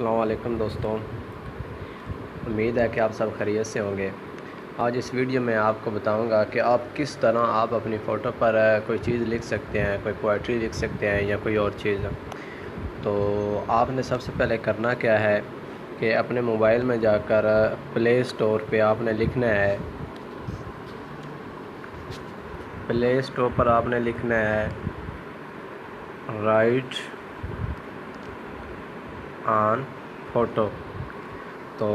अस्सलाम वालेकुम दोस्तों, उम्मीद है कि आप सब खैरियत से होंगे। आज इस वीडियो में आपको बताऊंगा कि आप किस तरह आप अपनी फ़ोटो पर कोई चीज़ लिख सकते हैं, कोई पोइट्री लिख सकते हैं या कोई और चीज़। तो आपने सबसे पहले करना क्या है कि अपने मोबाइल में जाकर प्ले स्टोर पे आपने लिखना है, प्ले स्टोर पर आपने लिखना है राइट ऑन फ़ोटो। तो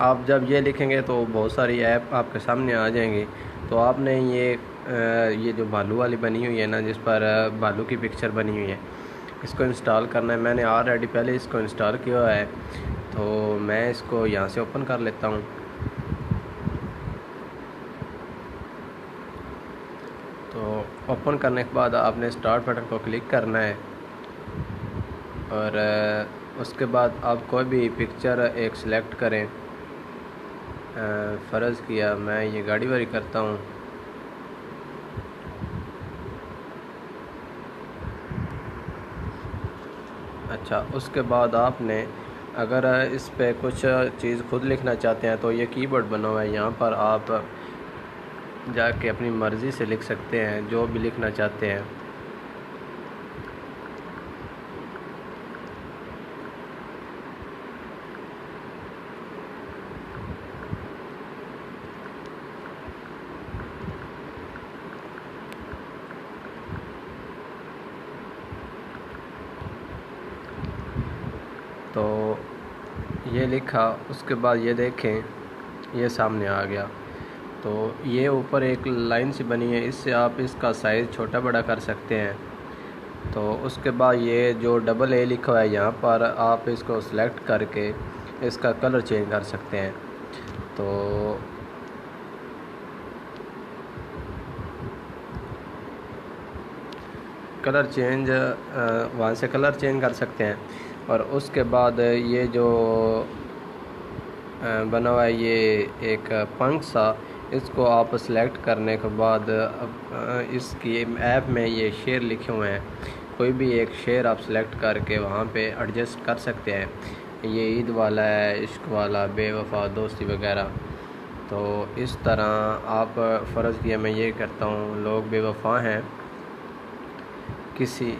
आप जब ये लिखेंगे तो बहुत सारी ऐप आपके सामने आ जाएंगी। तो आपने ये जो भालू वाली बनी हुई है ना, जिस पर भालू की पिक्चर बनी हुई है, इसको इंस्टॉल करना है। मैंने ऑलरेडी पहले इसको इंस्टॉल किया हुआ है, तो मैं इसको यहाँ से ओपन कर लेता हूँ। तो ओपन करने के बाद आपने स्टार्ट बटन को क्लिक करना है और उसके बाद आप कोई भी पिक्चर एक सिलेक्ट करें। फ़र्ज़ किया मैं ये गाड़ी वाली करता हूँ। अच्छा, उसके बाद आपने अगर इस पे कुछ चीज़ खुद लिखना चाहते हैं तो ये कीबोर्ड बना हुआ है, यहाँ पर आप जाके अपनी मर्ज़ी से लिख सकते हैं जो भी लिखना चाहते हैं। तो ये लिखा, उसके बाद ये देखें ये सामने आ गया। तो ये ऊपर एक लाइन सी बनी है, इससे आप इसका साइज़ छोटा बड़ा कर सकते हैं। तो उसके बाद ये जो डबल ए लिखा हुआ है यहाँ पर आप इसको सेलेक्ट करके इसका कलर चेंज कर सकते हैं। तो कलर चेंज वहाँ से कलर चेंज कर सकते हैं। और उसके बाद ये जो बना हुआ है ये एक पंख सा, इसको आप सेलेक्ट करने के बाद इसकी ऐप में ये शेर लिखे हुए हैं, कोई भी एक शेर आप सेलेक्ट करके वहाँ पे एडजस्ट कर सकते हैं। ये ईद वाला है, इश्क वाला, बेवफा, दोस्ती वगैरह। तो इस तरह आप फ़र्ज़ किया मैं ये करता हूँ, लोग बेवफा हैं किसी,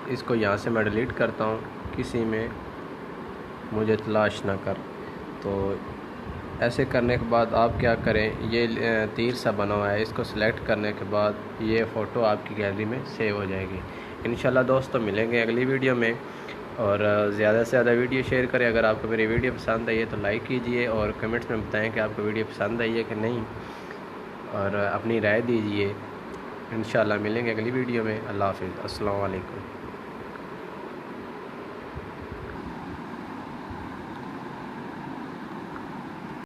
इसको यहाँ से मैं डिलीट करता हूँ, किसी में मुझे तलाश ना कर। तो ऐसे करने के बाद आप क्या करें, ये तीर सा बना हुआ है, इसको सेलेक्ट करने के बाद ये फ़ोटो आपकी गैलरी में सेव हो जाएगी। इंशाल्लाह दोस्तों मिलेंगे अगली वीडियो में, और ज़्यादा से ज़्यादा वीडियो शेयर करें। अगर आपको मेरी वीडियो पसंद आई है तो लाइक कीजिए और कमेंट्स में बताएं कि आपको वीडियो पसंद आई है कि नहीं, और अपनी राय दीजिए। इंशाल्लाह मिलेंगे अगली वीडियो में। अल्लाह हाफ़िज़, अस्सलाम वालेकुम।